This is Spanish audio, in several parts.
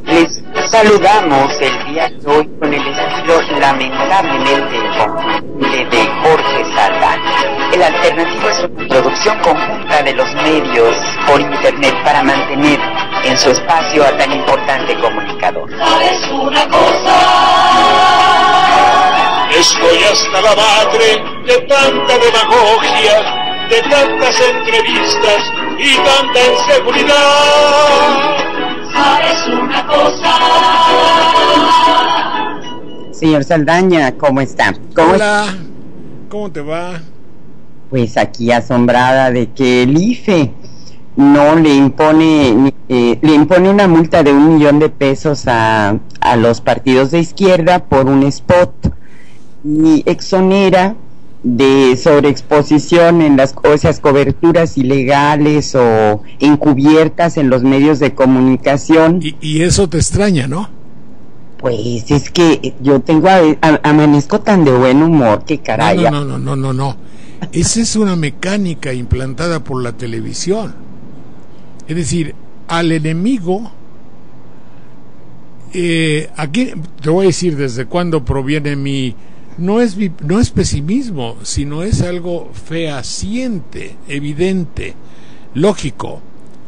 Les saludamos el día de hoy con el estilo lamentablemente inconfundible de Jorge Saldaña. El alternativo es una producción conjunta de los medios por internet para mantener en su espacio a tan importante comunicador. ¿Sabes una cosa? Estoy hasta la madre de tanta demagogia, de tantas entrevistas y tanta inseguridad. ¿Sabes una cosa? Señor Saldaña, ¿cómo está? Hola, ¿cómo te va? Pues aquí asombrada de que el IFE no le impone una multa de $1 millón a los partidos de izquierda por un spot y exonera de sobreexposición en esas coberturas ilegales o encubiertas en los medios de comunicación. Y eso te extraña, ¿no? Pues es que yo amanezco tan de buen humor que caray. No. Esa es una mecánica implantada por la televisión. Es decir, al enemigo, aquí te voy a decir desde cuándo proviene mi... No es pesimismo, sino es algo fehaciente, evidente, lógico.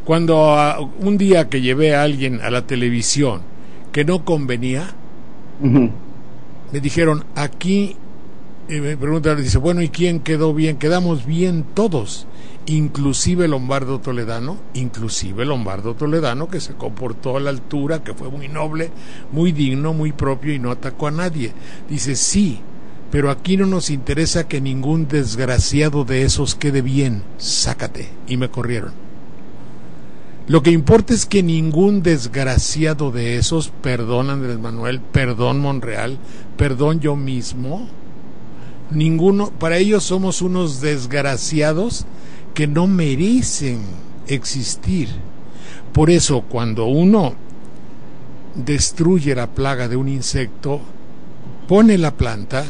Cuando un día que llevé a alguien a la televisión que no convenía, me dijeron, aquí, me preguntaron, dice, bueno, ¿y quién quedó bien? Quedamos bien todos, inclusive Lombardo Toledano, que se comportó a la altura, que fue muy noble, muy digno, muy propio y no atacó a nadie. Dice, sí, pero aquí no nos interesa que ningún desgraciado de esos quede bien, sácate. Y me corrieron. Lo que importa es que ningún desgraciado de esos, perdón Andrés Manuel, perdón Monreal, perdón yo mismo, ninguno, para ellos somos unos desgraciados que no merecen existir. Por eso cuando uno destruye la plaga de un insecto, pone la planta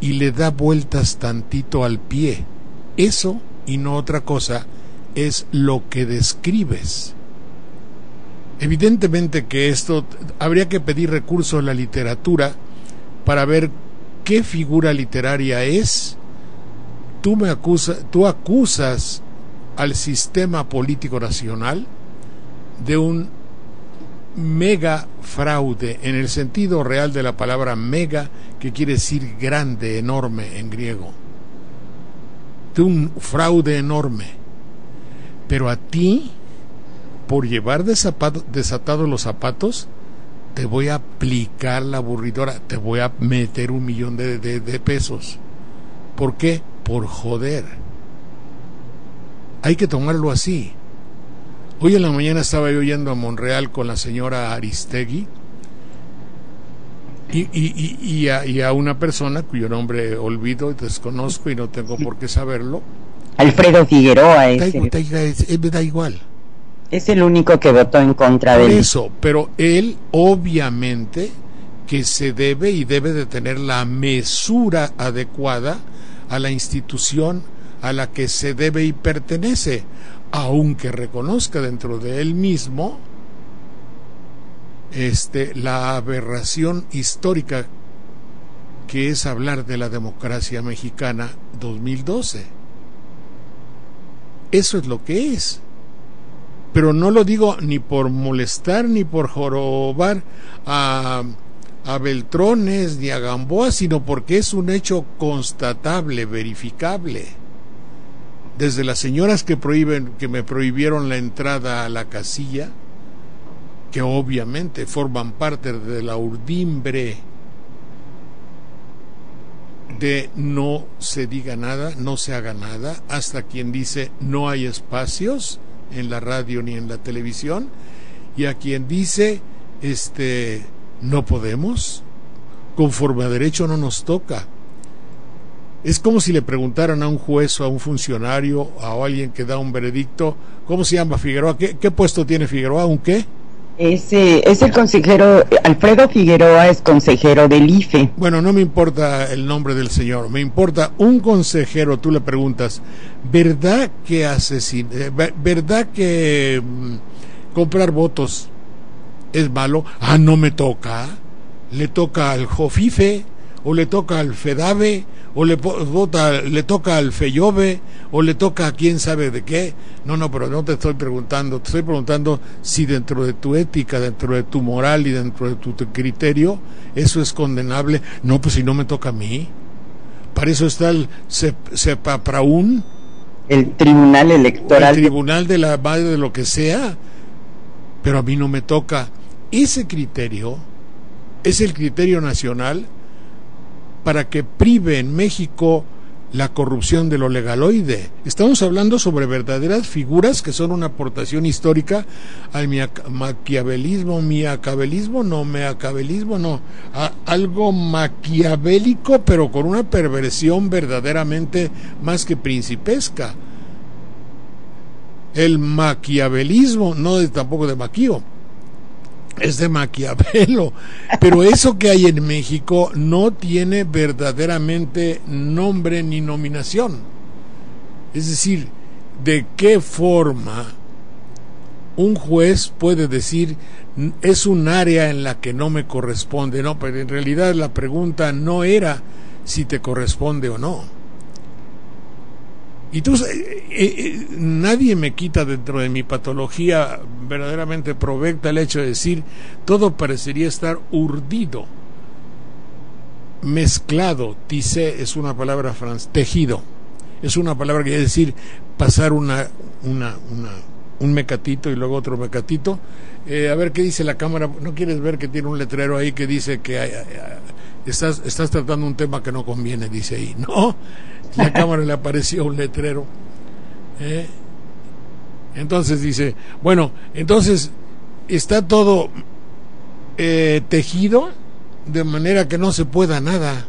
y le da vueltas tantito al pie. Eso y no otra cosa es lo que describes. Evidentemente que esto habría que pedir recurso a la literatura para ver qué figura literaria es. Tú acusas al sistema político nacional de un mega fraude, en el sentido real de la palabra mega, que quiere decir grande, enorme en griego, de un fraude enorme. Pero a ti, por llevar desatados los zapatos, te voy a aplicar la aburridora, te voy a meter $1 millón de pesos. ¿Por qué? Por joder. Hay que tomarlo así. Hoy en la mañana estaba yo yendo a Monreal con la señora Aristegui y a una persona cuyo nombre olvido y desconozco y no tengo por qué saberlo. Alfredo Figueroa me da igual. Es el único que votó en contra de eso, pero él obviamente que se debe de tener la mesura adecuada a la institución a la que se debe y pertenece, aunque reconozca dentro de él mismo la aberración histórica que es hablar de la democracia mexicana 2012. Eso es lo que es. Pero no lo digo ni por molestar ni por jorobar a Beltrones ni a Gamboa, sino porque es un hecho constatable, verificable. Desde las señoras que me prohibieron la entrada a la casilla, que obviamente forman parte de la urdimbre de no se diga nada, no se haga nada, hasta quien dice no hay espacios en la radio ni en la televisión, y a quien dice no podemos, conforme a derecho no nos toca. Es como si le preguntaran a un juez o a un funcionario o a alguien que da un veredicto, ¿cómo se llama Figueroa? ¿Qué puesto tiene Figueroa? ¿Un qué? Es el consejero, Alfredo Figueroa es consejero del IFE. Bueno, no me importa el nombre del señor, me importa un consejero. Tú le preguntas, ¿verdad que verdad que comprar votos es malo? Ah, no me toca. Le toca al JOFIFE, o le toca al FEDAVE, o le toca al FEYOVE, o le toca a quién sabe de qué. No, pero no te estoy preguntando, te estoy preguntando si dentro de tu ética, dentro de tu moral y dentro de tu criterio, eso es condenable. No, pues si no me toca a mí. Para eso está el CEPAPRAUN, el Tribunal Electoral. El Tribunal de la Madre de lo que sea, pero a mí no me toca. Ese criterio es el criterio nacional para que prive en México la corrupción de lo legaloide. Estamos hablando sobre verdaderas figuras que son una aportación histórica al maquiavelismo, algo maquiavélico, pero con una perversión verdaderamente más que principesca. El maquiavelismo, no tampoco de Maquio, es de Maquiavelo, pero eso que hay en México no tiene verdaderamente nombre ni nominación. Es decir, ¿de qué forma un juez puede decir es un área en la que no me corresponde? No, pero en realidad la pregunta no era si te corresponde o no. Y tú, nadie me quita dentro de mi patología verdaderamente provecta el hecho de decir, todo parecería estar urdido, mezclado. Tissé es una palabra francesa, tejido, es una palabra que quiere decir pasar un mecatito y luego otro mecatito. A ver qué dice la cámara. ¿No quieres ver que tiene un letrero ahí que dice que estás tratando un tema que no conviene? Dice ahí, ¿no? La cámara le apareció un letrero. Entonces dice, bueno, entonces está todo tejido de manera que no se pueda nada.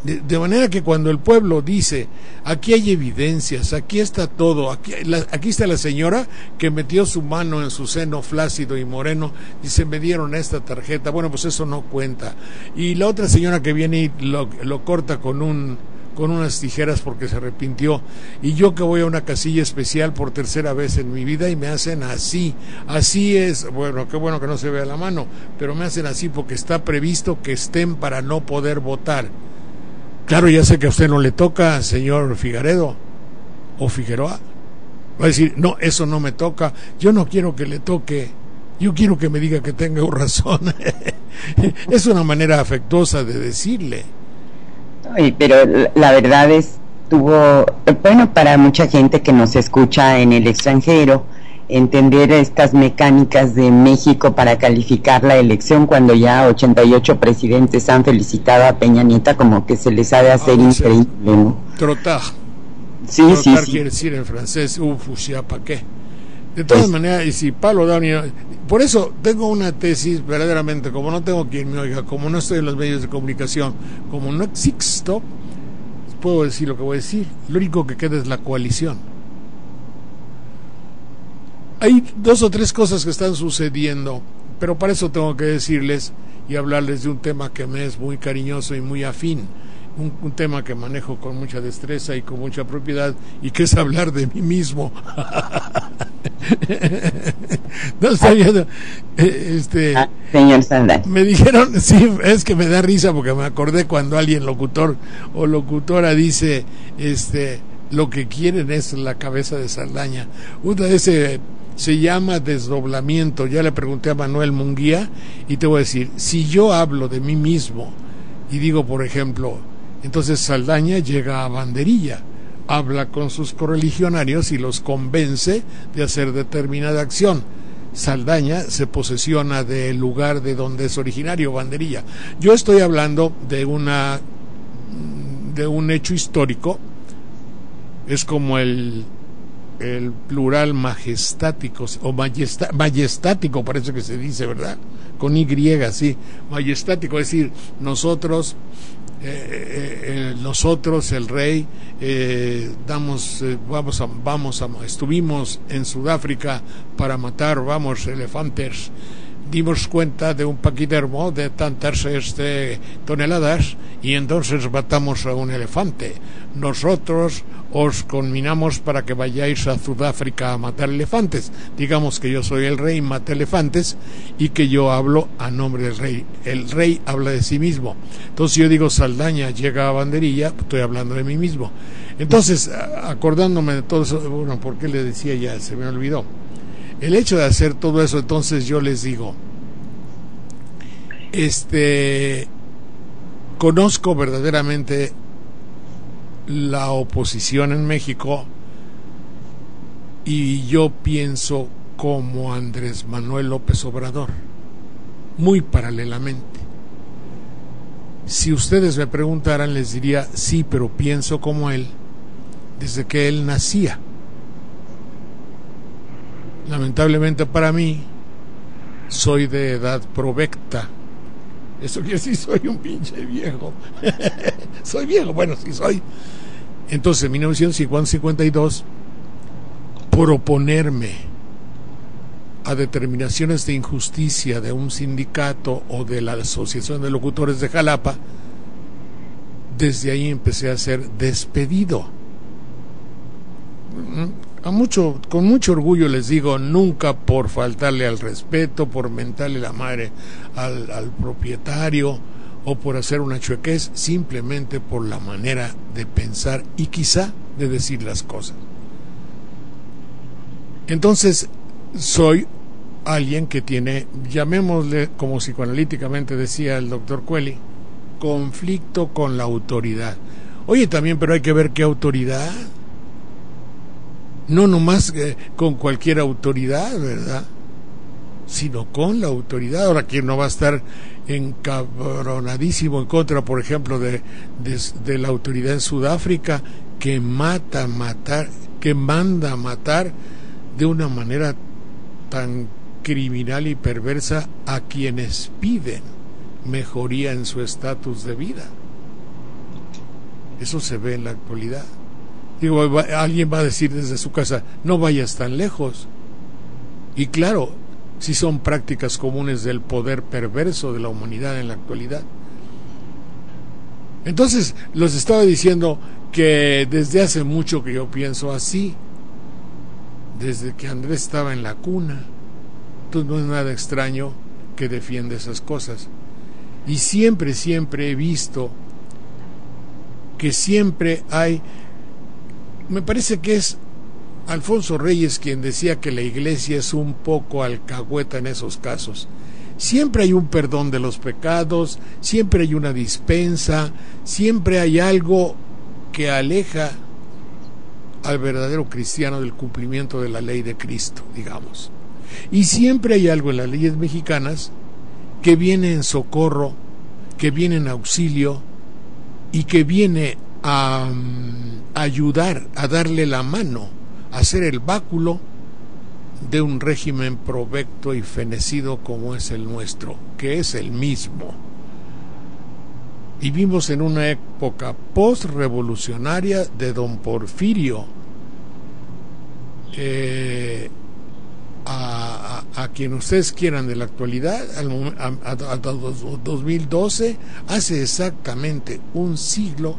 De manera que cuando el pueblo dice, aquí hay evidencias, aquí está todo, aquí está la señora que metió su mano en su seno flácido y moreno, dice, me dieron esta tarjeta, bueno, pues eso no cuenta. Y la otra señora que viene y lo corta con unas tijeras porque se arrepintió, y yo que voy a una casilla especial por tercera vez en mi vida y me hacen así es, bueno, qué bueno que no se vea la mano, pero me hacen así porque está previsto que estén para no poder votar. Claro, ya sé que a usted no le toca, señor Figaredo o Figueroa. Va a decir, no, eso no me toca, yo no quiero que le toque, yo quiero que me diga que tengo razón. Es una manera afectuosa de decirle. Pero la verdad bueno, para mucha gente que nos escucha en el extranjero, entender estas mecánicas de México para calificar la elección cuando ya 88 presidentes han felicitado a Peña Nieto, como que se les ha de hacer increíble, ¿no? Trotar. Sí, trotar sí. Quiere decir en francés, ya para qué. De todas maneras, y si Pablo Downey, por eso tengo una tesis verdaderamente, como no tengo quien me oiga, como no estoy en los medios de comunicación, como no existo, puedo decir lo que voy a decir. Lo único que queda es la coalición. Hay 2 o 3 cosas que están sucediendo, pero para eso tengo que decirles y hablarles de un tema que me es muy cariñoso y muy afín, un tema que manejo con mucha destreza y con mucha propiedad, y que es hablar de mí mismo. No estoy viendo, señor Saldaña. me dijeron, sí, es que me da risa porque me acordé cuando alguien locutor o locutora dice, lo que quieren es la cabeza de Saldaña. Una de ese se llama desdoblamiento. Ya le pregunté a Manuel Munguía y te voy a decir, si yo hablo de mí mismo y digo, por ejemplo, entonces Saldaña llega a Banderilla, habla con sus correligionarios y los convence de hacer determinada acción. Saldaña se posesiona del lugar de donde es originario, Banderilla. Yo estoy hablando de un hecho histórico. Es como el plural majestático o majestático, parece que se dice, ¿verdad? Con Y, sí, majestático, es decir, nosotros nosotros, el rey, estuvimos en Sudáfrica para matar, elefantes. Dimos cuenta de un paquidermo de tantas toneladas y entonces matamos a un elefante. Nosotros os conminamos para que vayáis a Sudáfrica a matar elefantes. Digamos que yo soy el rey, mata elefantes, y que yo hablo a nombre del rey. El rey habla de sí mismo. Entonces yo digo Saldaña llega a Banderilla, estoy hablando de mí mismo. Entonces, acordándome de todo eso, bueno, ¿por qué le decía ya? Se me olvidó. El hecho de hacer todo eso, entonces yo les digo, conozco verdaderamente la oposición en México y yo pienso como Andrés Manuel López Obrador, muy paralelamente. Si ustedes me preguntaran, les diría, sí, pero pienso como él desde que él nacía. Lamentablemente para mí, soy de edad provecta. Eso quiere decir, soy un pinche viejo. Soy viejo, bueno, sí soy. Entonces, en 1952, por oponerme a determinaciones de injusticia de un sindicato o de la Asociación de Locutores de Jalapa, desde ahí empecé a ser despedido. Con mucho orgullo les digo, nunca por faltarle al respeto, por mentarle la madre al propietario o por hacer una chuequez, simplemente por la manera de pensar y quizá de decir las cosas. Entonces, soy alguien que tiene, llamémosle como psicoanalíticamente decía el doctor Cueli, conflicto con la autoridad. Oye, también, pero hay que ver qué autoridad. No nomás con cualquier autoridad, ¿verdad? Sino con la autoridad. Ahora, ¿quién no va a estar encabronadísimo en contra, por ejemplo, de la autoridad en Sudáfrica que manda a matar de una manera tan criminal y perversa a quienes piden mejoría en su estatus de vida? Eso se ve en la actualidad. Digo, alguien va a decir desde su casa, no vayas tan lejos. Y claro, si son prácticas comunes del poder perverso de la humanidad en la actualidad. Entonces, los estaba diciendo que desde hace mucho que yo pienso así, desde que Andrés estaba en la cuna. Entonces no es nada extraño que defienda esas cosas. Y siempre he visto que siempre hay... Me parece que es Alfonso Reyes quien decía que la iglesia es un poco alcahueta en esos casos. Siempre hay un perdón de los pecados, siempre hay una dispensa, siempre hay algo que aleja al verdadero cristiano del cumplimiento de la ley de Cristo, digamos. Y siempre hay algo en las leyes mexicanas que viene en socorro, que viene en auxilio y que viene a ayudar, a darle la mano, a ser el báculo de un régimen provecto y fenecido como es el nuestro, que es el mismo. Vivimos en una época post-revolucionaria de don Porfirio, a quien ustedes quieran de la actualidad, a 2012, hace exactamente un siglo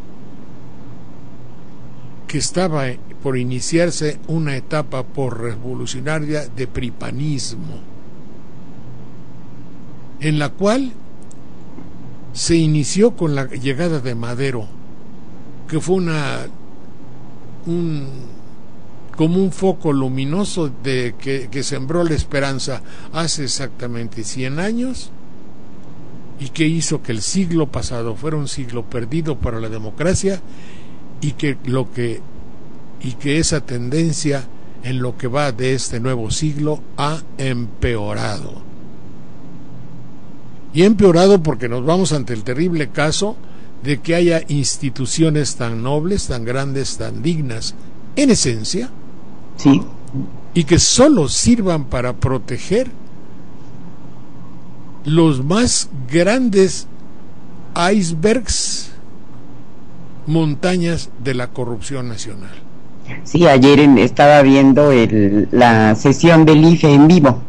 que estaba por iniciarse una etapa por-revolucionaria de pripanismo, en la cual se inició con la llegada de Madero, que fue como un foco luminoso que sembró la esperanza hace exactamente 100 años y que hizo que el siglo pasado fuera un siglo perdido para la democracia y que esa tendencia en lo que va de este nuevo siglo ha empeorado. Y empeorado porque nos vamos ante el terrible caso de que haya instituciones tan nobles, tan grandes, tan dignas, en esencia, sí, y que solo sirvan para proteger los más grandes icebergs montañas de la corrupción nacional. Sí, ayer estaba viendo la sesión del IFE en vivo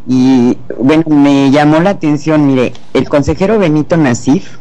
y bueno, me llamó la atención, mire, el consejero Benito Nasif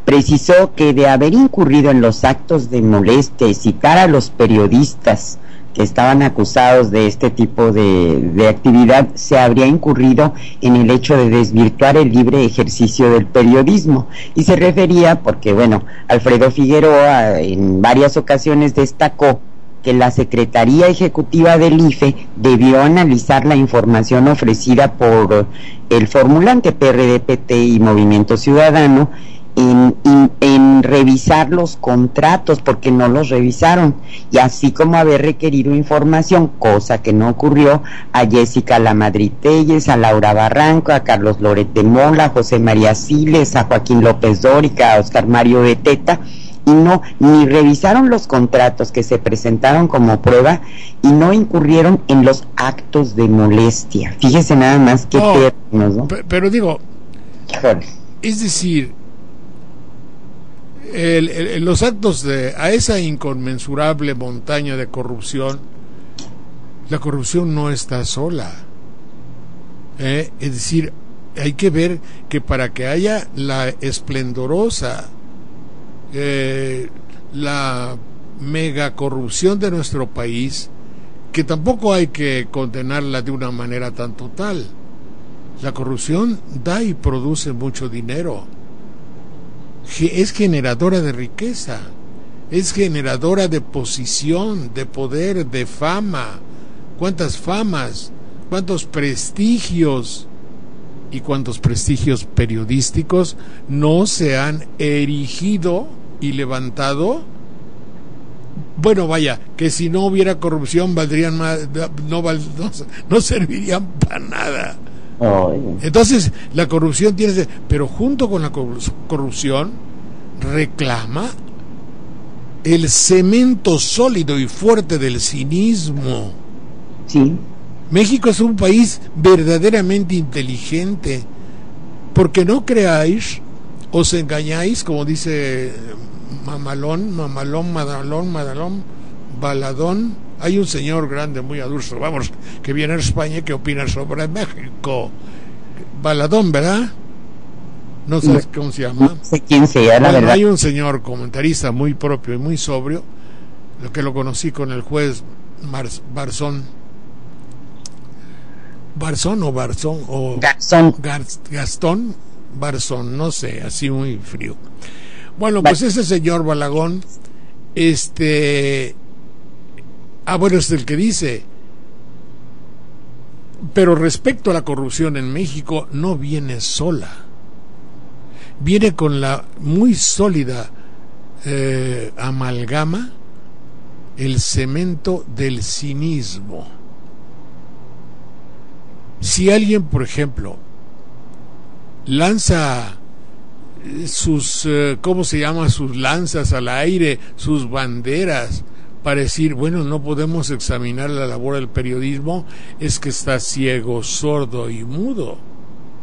precisó que de haber incurrido en los actos de molestia y citar a los periodistas que estaban acusados de este tipo de actividad, se habría incurrido en el hecho de desvirtuar el libre ejercicio del periodismo. Y se refería, porque bueno, Alfredo Figueroa en varias ocasiones destacó que la Secretaría Ejecutiva del IFE debió analizar la información ofrecida por el formulante PRD, PT y Movimiento Ciudadano en revisar los contratos, porque no los revisaron, y así como haber requerido información, cosa que no ocurrió, a Jessica Lamadrid Telles, a Laura Barranco, a Carlos Loret de Mola, a José María Siles, a Joaquín López Dóriga, a Oscar Mario Beteta, y no, ni revisaron los contratos que se presentaron como prueba, y no incurrieron en los actos de molestia. Fíjese nada más qué términos, ¿no? Pero digo, híjole, es decir, los actos a esa inconmensurable montaña de corrupción, la corrupción no está sola. Es decir, hay que ver que para que haya la esplendorosa, la mega corrupción de nuestro país, que tampoco hay que condenarla de una manera tan total. La corrupción da y produce mucho dinero. Es generadora de riqueza, es generadora de posición, de poder, de fama. ¿Cuántas famas? ¿Cuántos prestigios? ¿Y cuántos prestigios periodísticos no se han erigido y levantado? Bueno, vaya, que si no hubiera corrupción valdrían más, no servirían para nada. Entonces la corrupción pero junto con la corrupción reclama el cemento sólido y fuerte del cinismo. Sí. México es un país verdaderamente inteligente, porque no creáis, os engañáis, como dice Mamalón, Baladón. Hay un señor grande, muy adulto, vamos, que viene a España, que opina sobre México. Baladón, ¿verdad? No sé cómo se llama. No sé quién sea, la verdad. Hay un señor comentarista muy propio y muy sobrio, lo que lo conocí con el juez Barzón. Gastón Barzón, no sé, así muy frío. Bueno, pues ese señor Balagón, bueno, es el que dice, pero respecto a la corrupción en México, no viene sola, viene con la muy sólida amalgama, el cemento del cinismo. Si alguien, por ejemplo, lanza sus, ¿cómo se llama? Sus lanzas al aire, sus banderas, para decir, bueno, no podemos examinar la labor del periodismo, es que está ciego, sordo y mudo.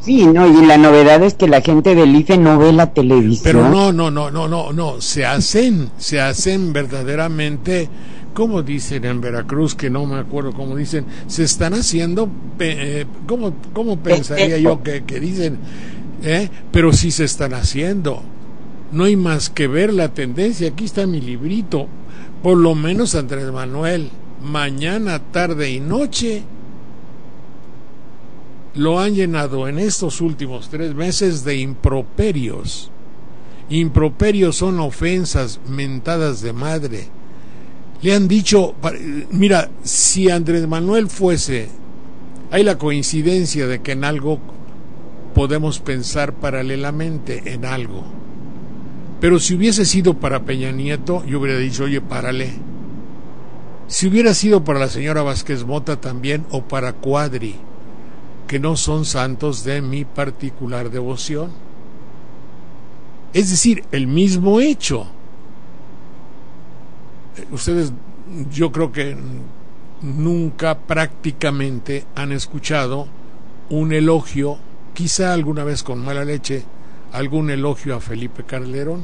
Sí, no, y la novedad es que la gente del IFE no ve la televisión. Pero no, se hacen verdaderamente, como dicen en Veracruz, que no me acuerdo cómo dicen, se están haciendo, ¿cómo pensaría yo que dicen? Pero sí se están haciendo. No hay más que ver la tendencia. Aquí está mi librito. Por lo menos Andrés Manuel, mañana, tarde y noche, lo han llenado en estos últimos 3 meses de improperios. Improperios son ofensas, mentadas de madre. Le han dicho, mira, si Andrés Manuel fuese, hay la coincidencia de que en algo podemos pensar paralelamente en algo. Pero si hubiese sido para Peña Nieto, yo hubiera dicho, oye, párale. Si hubiera sido para la señora Vázquez Mota también, o para Cuadri, que no son santos de mi particular devoción. Es decir, el mismo hecho. Ustedes, yo creo que nunca prácticamente han escuchado un elogio, quizá alguna vez con mala leche, algún elogio a Felipe Calderón.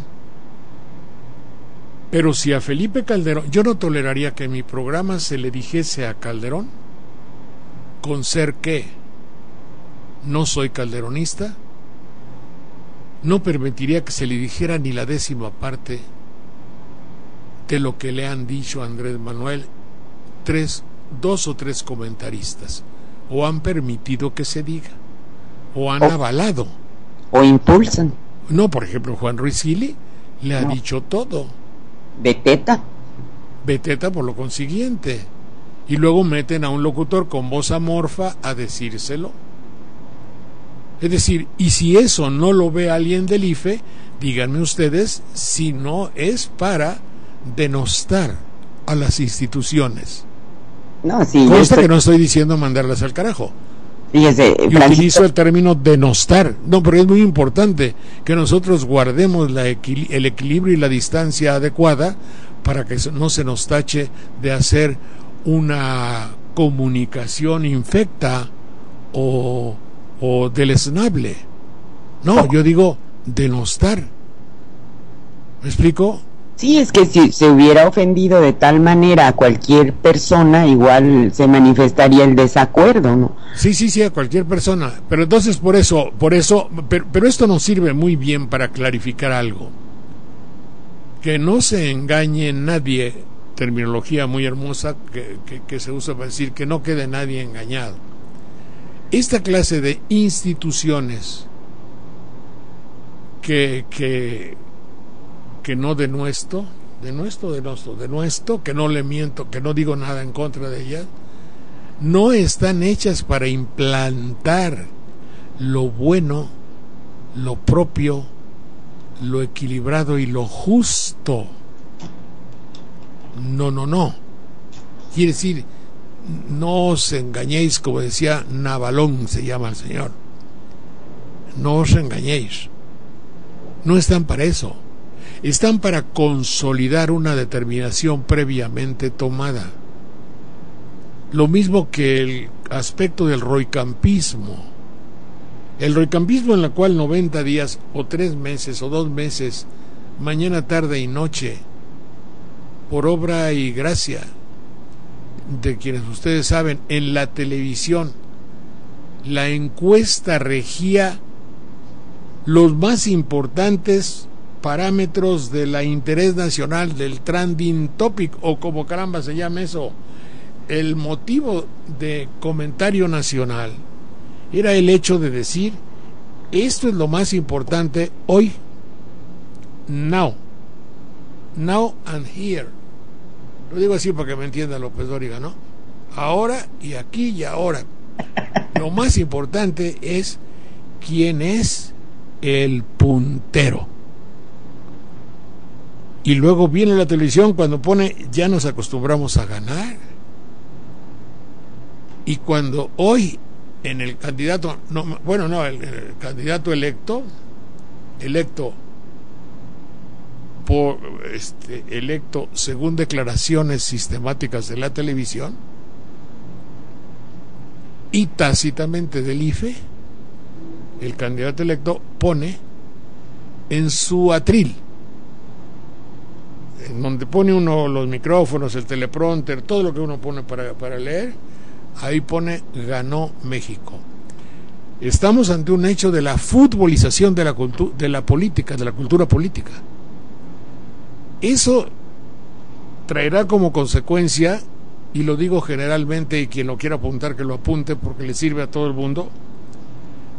Pero si a Felipe Calderón, yo no toleraría que en mi programa se le dijese a Calderón, con ser que no soy calderonista, no permitiría que se le dijera ni la 10ª parte de lo que le han dicho a Andrés Manuel 2 o 3 comentaristas, o han permitido que se diga, o han avalado, o impulsan. No, por ejemplo, Juan Ruiz Gili le ha dicho todo. Beteta por lo consiguiente. Y luego meten a un locutor con voz amorfa a decírselo. Es decir, y si eso no lo ve alguien del IFE, díganme ustedes si no es para denostar a las instituciones. No, sí. Consta que no estoy diciendo mandarlas al carajo. Fíjese, yo utilizo el término denostar. No, pero es muy importante que nosotros guardemos el equilibrio y la distancia adecuada para que no se nos tache de hacer una comunicación infecta o deleznable. No, yo digo denostar. ¿Me explico? Sí, es que si se hubiera ofendido de tal manera a cualquier persona, igual se manifestaría el desacuerdo, ¿no? Sí, a cualquier persona. Pero entonces por eso, pero esto nos sirve muy bien para clarificar algo. Que no se engañe nadie, terminología muy hermosa que se usa para decir que no quede nadie engañado. Esta clase de instituciones que no denuesto, que no le miento, que no digo nada en contra de ellas, no están hechas para implantar lo bueno, lo propio, lo equilibrado y lo justo. No. Quiere decir, no os engañéis, como decía Navalón, se llama el señor. No os engañéis. No están para eso. Están para consolidar una determinación previamente tomada. Lo mismo que el aspecto del roicampismo. El roicampismo en la cual 90 días o 3 meses o 2 meses, mañana, tarde y noche, por obra y gracia de quienes ustedes saben, en la televisión, la encuesta regía los más importantes parámetros de la interés nacional, del trending topic, o como caramba se llama eso. El motivo de comentario nacional era el hecho de decir, esto es lo más importante hoy, now and here. Lo digo así para que me entienda López Dóriga, ¿no? Ahora y aquí y ahora. Lo más importante es quién es el puntero. Y luego viene la televisión cuando pone, ya nos acostumbramos a ganar. Y cuando hoy en el candidato, el candidato electo según declaraciones sistemáticas de la televisión y tácitamente del IFE, el candidato electo pone en su atril, en donde pone uno los micrófonos, el teleprompter, todo lo que uno pone para leer, ahí pone ganó México. Estamos ante un hecho de la futbolización de la política, de la cultura política. Eso traerá como consecuencia, y lo digo generalmente, y quien lo quiera apuntar que lo apunte porque le sirve a todo el mundo,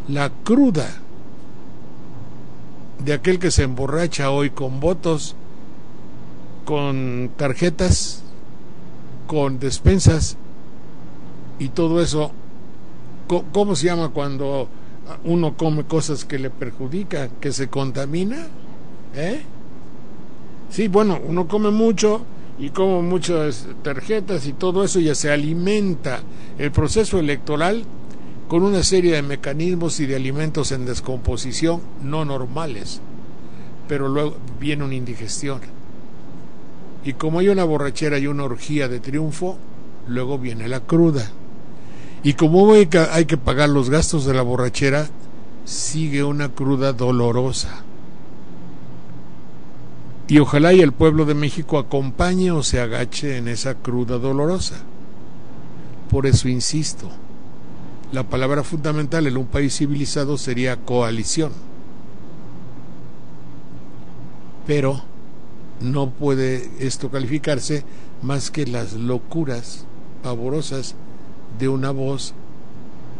la cruda de aquel que se emborracha hoy con votos, con tarjetas, con despensas y todo eso. ¿Cómo se llama cuando uno come cosas que le perjudican, que se contamina? Sí, bueno, uno come mucho y come muchas tarjetas y todo eso, ya se alimenta el proceso electoral con una serie de mecanismos y de alimentos en descomposición no normales, pero luego viene una indigestión. Y como hay una borrachera y una orgía de triunfo, luego viene la cruda. Y como hay que pagar los gastos de la borrachera, sigue una cruda dolorosa. Y ojalá y el pueblo de México acompañe o se agache en esa cruda dolorosa. Por eso insisto, la palabra fundamental en un país civilizado sería coalición. Pero no puede esto calificarse más que las locuras pavorosas de una voz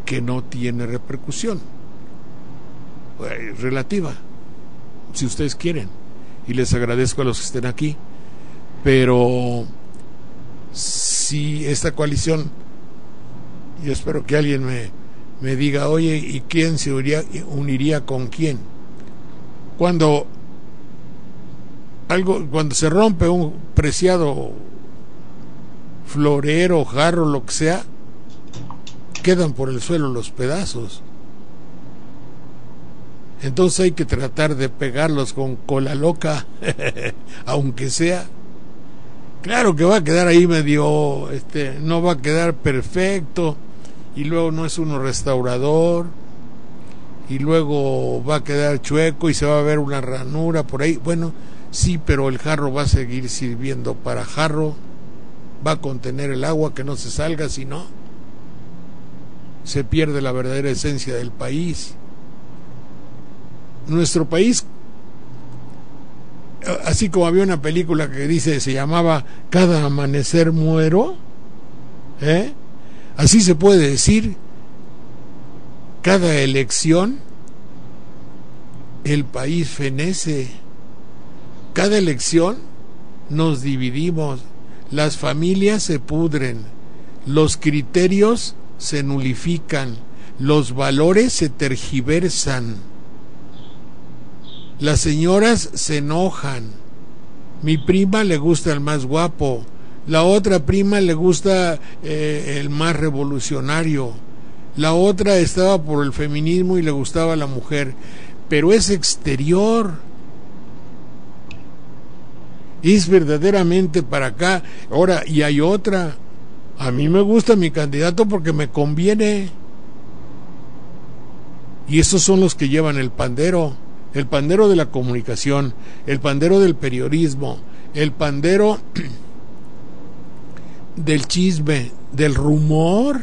que no tiene repercusión. Relativa, si ustedes quieren. Y les agradezco a los que estén aquí. Pero si esta coalición, yo espero que alguien me diga, oye, ¿y quién se uniría con quién? Cuando se rompe un preciado florero, jarro, lo que sea, quedan por el suelo los pedazos. Entonces hay que tratar de pegarlos con cola loca, aunque sea. Claro que va a quedar ahí medio, no va a quedar perfecto, y luego no es uno restaurador, y luego va a quedar chueco y se va a ver una ranura por ahí. Bueno, sí, pero el jarro va a seguir sirviendo para jarro, va a contener el agua, que no se salga, si no se pierde la verdadera esencia del país. Nuestro país, así como había una película que se llamaba Cada amanecer muero, así se puede decir, cada elección el país fenece, cada elección nos dividimos, las familias se pudren, los criterios se nulifican, los valores se tergiversan. Las señoras se enojan. Mi prima le gusta el más guapo, la otra prima le gusta el más revolucionario, la otra estaba por el feminismo y le gustaba la mujer, pero es exterior, es verdaderamente para acá. Ahora, y hay otra, a mí me gusta mi candidato porque me conviene, y esos son los que llevan el pandero de la comunicación, el pandero del periodismo, el pandero del chisme, del rumor,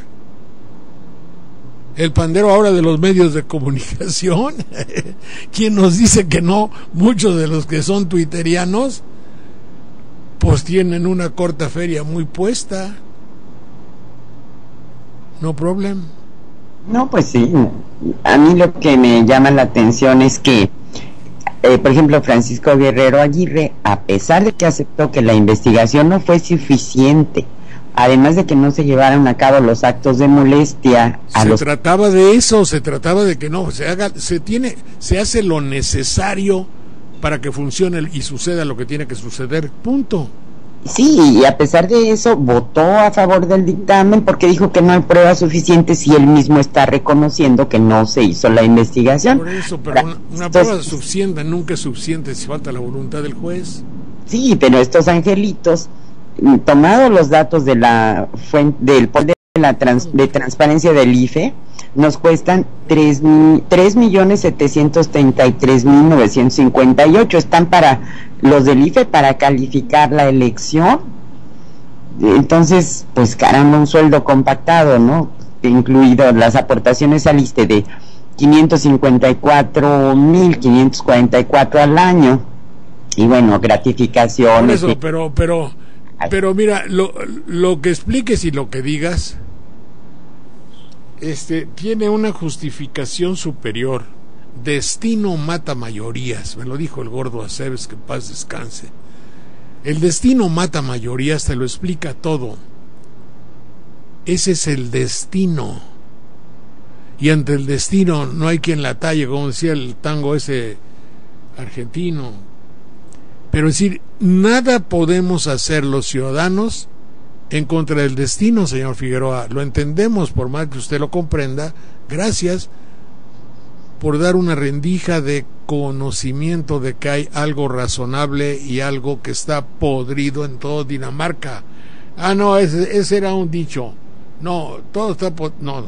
el pandero ahora de los medios de comunicación. ¿Quién nos dice que no? Muchos de los que son twitterianos pues tienen una corta feria muy puesta. No problem. No, pues sí. A mí lo que me llama la atención es que por ejemplo, Francisco Guerrero Aguirre, a pesar de que aceptó que la investigación no fue suficiente, además de que no se llevaron a cabo los actos de molestia trataba de eso, se trataba de que no se hace lo necesario para que funcione y suceda lo que tiene que suceder, punto. Sí, y a pesar de eso votó a favor del dictamen porque dijo que no hay pruebas suficientes y él mismo está reconociendo que no se hizo la investigación. Por eso, pero una prueba suficiente nunca es suficiente si falta la voluntad del juez. Sí, pero estos angelitos, tomados los datos de la fuente del poder de transparencia del IFE, nos cuestan 3.733.958. Están para los del IFE para calificar la elección. Entonces, pues caramba, un sueldo compactado, ¿no? Incluido las aportaciones al ISSSTE de 554.544 al año. Y bueno, gratificaciones. Por eso, pero mira, lo que expliques y lo que digas tiene una justificación superior. Destino mata mayorías, me lo dijo el gordo Aceves, que en paz descanse. El destino mata mayorías, te lo explica todo. Ese es el destino, y ante el destino no hay quien la talle, como decía el tango ese argentino. Pero es decir, nada podemos hacer los ciudadanos en contra del destino, señor Figueroa. Lo entendemos, por más que usted lo comprenda. Gracias por dar una rendija de conocimiento de que hay algo razonable y algo que está podrido en todo Dinamarca. Ah, no, ese era un dicho. No, todo está no.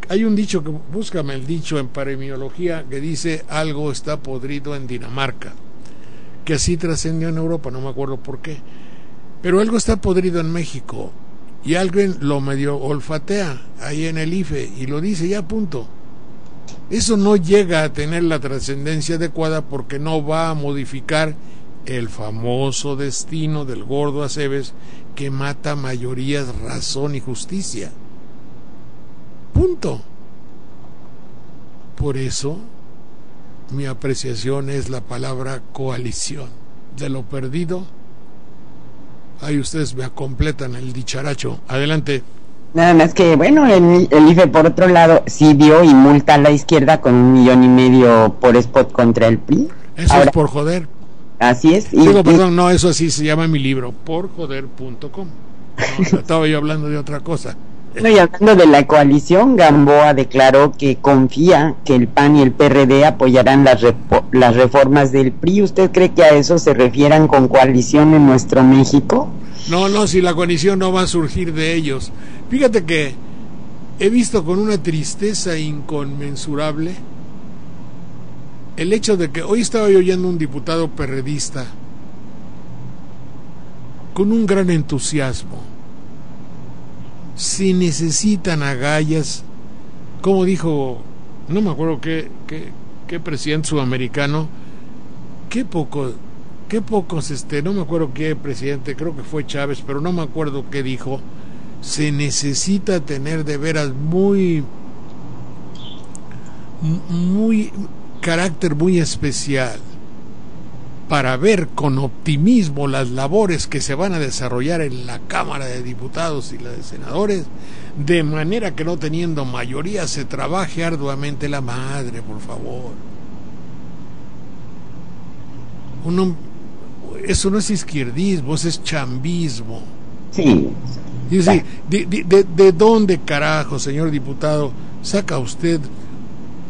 Hay un dicho, búscame el dicho en paremiología, que dice algo está podrido en Dinamarca. que así trascendió en Europa, no me acuerdo por qué. Pero algo está podrido en México y alguien lo medio olfatea ahí en el IFE y lo dice, ya punto. Eso no llega a tener la trascendencia adecuada porque no va a modificar el famoso destino del gordo Aceves que mata mayorías, razón y justicia. Punto. Por eso mi apreciación es la palabra coalición. De lo perdido, ahí ustedes me completan el dicharacho. Adelante. Nada más que, bueno, el IFE, por otro lado, sí dio y multa a la izquierda con 1,5 millones por spot contra el PRI. Eso ahora, es por joder. Así es. Perdón, no, eso así se llama mi libro, porjoder.com. No, estaba yo hablando de otra cosa. No, y hablando de la coalición, Gamboa declaró que confía que el PAN y el PRD apoyarán las reformas del PRI. ¿Usted cree que a eso se refieran con coalición en nuestro México? No, si la coalición no va a surgir de ellos. Fíjate que he visto con una tristeza inconmensurable el hecho de que hoy estaba yo oyendo un diputado perredista con un gran entusiasmo. Si necesitan agallas, como dijo, no me acuerdo qué presidente sudamericano, qué pocos, no me acuerdo qué presidente, creo que fue Chávez, pero no me acuerdo qué dijo. Se necesita tener de veras muy carácter muy especial para ver con optimismo las labores que se van a desarrollar en la Cámara de Diputados y la de Senadores, de manera que no teniendo mayoría se trabaje arduamente la madre, por favor. Eso no es izquierdismo, eso es chambismo. Sí. Y decir, ¿de dónde carajo, señor diputado, saca usted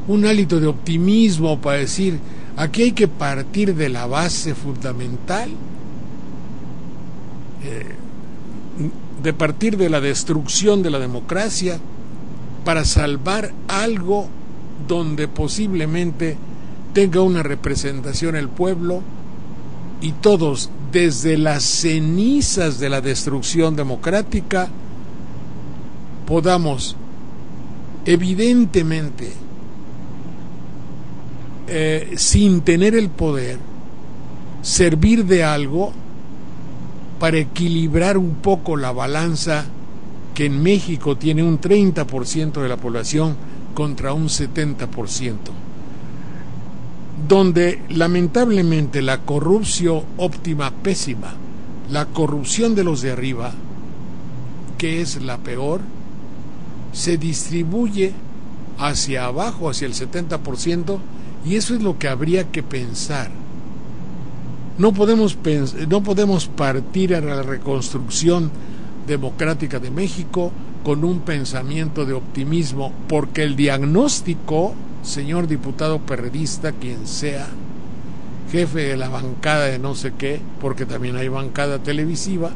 un hálito de optimismo para decir, aquí hay que partir de la base fundamental, de partir de la destrucción de la democracia para salvar algo donde posiblemente tenga una representación el pueblo y todos, desde las cenizas de la destrucción democrática, podamos evidentemente sin tener el poder, servir de algo para equilibrar un poco la balanza que en México tiene un 30% de la población contra un 70%, donde lamentablemente la corrupción óptima, pésima, la corrupción de los de arriba, que es la peor, se distribuye hacia abajo, hacia el 70%, y eso es lo que habría que pensar. No podemos partir a la reconstrucción democrática de México con un pensamiento de optimismo, porque el diagnóstico, señor diputado perredista, quien sea, jefe de la bancada de no sé qué, porque también hay bancada televisiva,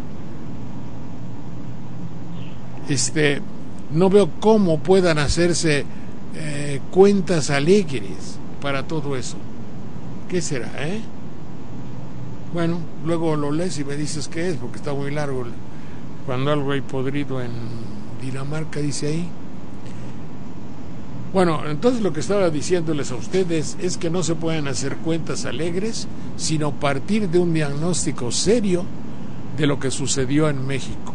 no veo cómo puedan hacerse cuentas alegres para todo eso. ¿Qué será, Bueno, luego lo lees y me dices qué es, porque está muy largo. Cuando algo hay podrido en Dinamarca, dice ahí. Bueno, entonces lo que estaba diciéndoles a ustedes es que no se pueden hacer cuentas alegres, sino partir de un diagnóstico serio de lo que sucedió en México,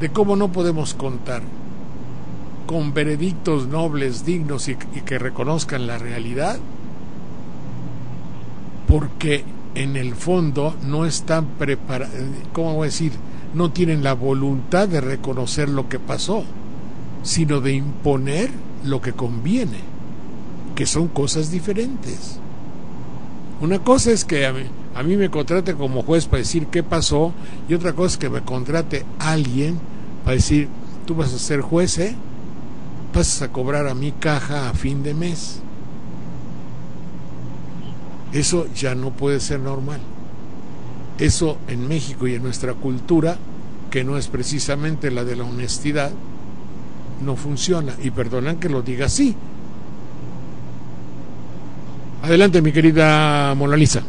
de cómo no podemos contar con veredictos nobles, dignos y que reconozcan la realidad, porque en el fondo no están preparados, ¿cómo voy a decir? No tienen la voluntad de reconocer lo que pasó, sino de imponer lo que conviene, que son cosas diferentes. Una cosa es que a mí me contrate como juez para decir qué pasó, y otra cosa es que me contrate alguien para decir, tú vas a ser juez, vas a cobrar a mi caja a fin de mes. Eso ya no puede ser normal. Eso en México y en nuestra cultura, que no es precisamente la de la honestidad, no funciona. Y perdonan que lo diga así. Adelante, mi querida Mona Lisa.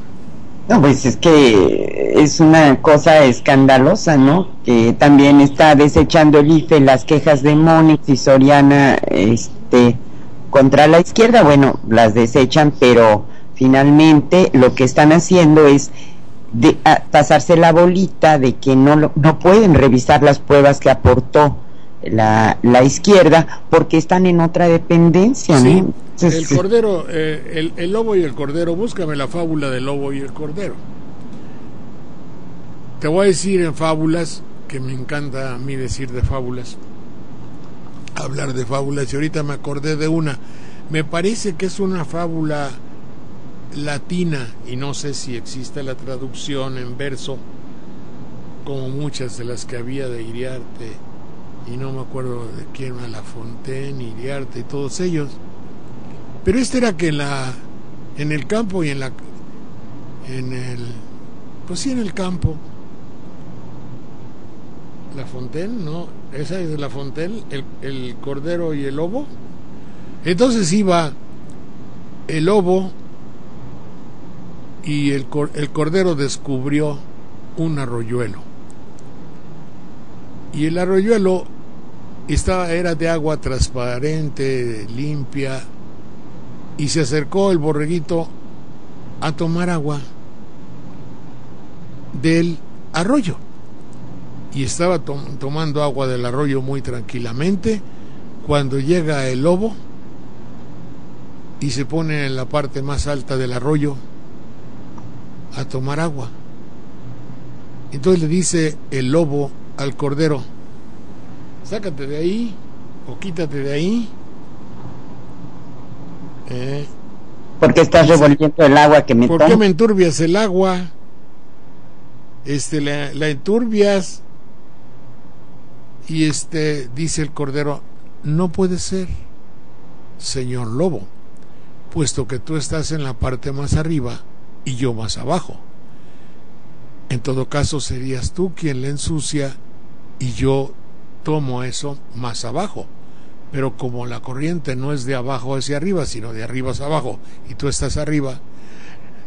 No, pues es que es una cosa escandalosa, ¿no? Que también está desechando el IFE las quejas de Monix y Soriana, contra la izquierda. Bueno, las desechan, pero finalmente lo que están haciendo es pasarse la bolita de que no pueden revisar las pruebas que aportó la izquierda porque están en otra dependencia, ¿no? Sí, Entonces, el cordero, el lobo y el cordero, búscame la fábula del lobo y el cordero. Te voy a decir en fábulas, que me encanta a mí decir de fábulas, hablar de fábulas, y ahorita me acordé de una, me parece que es una fábula latina, y no sé si existe la traducción en verso, como muchas de las que había de Iriarte, y no me acuerdo de quién era, La Fontaine, Iriarte y todos ellos, pero este era que en el campo y en el campo, La Fontaine, no, esa es de La Fontaine, el cordero y el lobo. Entonces iba el lobo y el cordero descubrió un arroyuelo, y el arroyuelo era de agua transparente, limpia, y se acercó el borreguito a tomar agua del arroyo, y estaba tomando agua del arroyo muy tranquilamente, cuando llega el lobo y se pone en la parte más alta del arroyo a tomar agua. Entonces le dice el lobo al cordero: sácate de ahí o quítate de ahí, ¿por qué estás revolviendo el agua que me tomo? ¿Por qué me enturbias el agua? La enturbias. Y dice el cordero: no puede ser, señor lobo, puesto que tú estás en la parte más arriba y yo más abajo. En todo caso serías tú quien le ensucia y yo tomo eso más abajo. Pero como la corriente no es de abajo hacia arriba, sino de arriba hacia abajo, y tú estás arriba.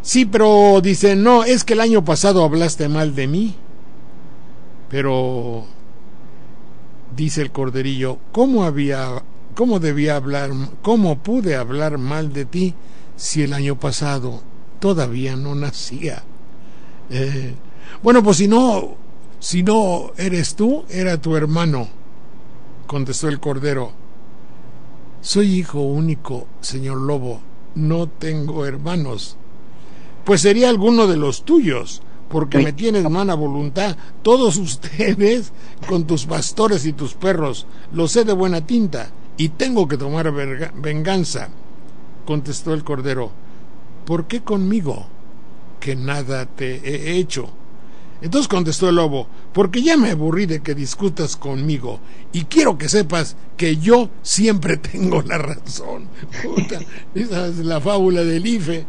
Sí, pero dice, no, es que el año pasado hablaste mal de mí. Pero dice el corderillo: ¿cómo pude hablar mal de ti si el año pasado todavía no nacía? Bueno, pues si no eres tú, era tu hermano, contestó el cordero. Soy hijo único, señor lobo, no tengo hermanos. Pues sería alguno de los tuyos, porque me tienes mala voluntad. Todos ustedes, con tus pastores y tus perros, lo sé de buena tinta, y tengo que tomar venganza, contestó el cordero. ¿Por qué conmigo, que nada te he hecho? Entonces contestó el lobo: porque ya me aburrí de que discutas conmigo, y quiero que sepas que yo siempre tengo la razón. Puta, esa es la fábula del IFE.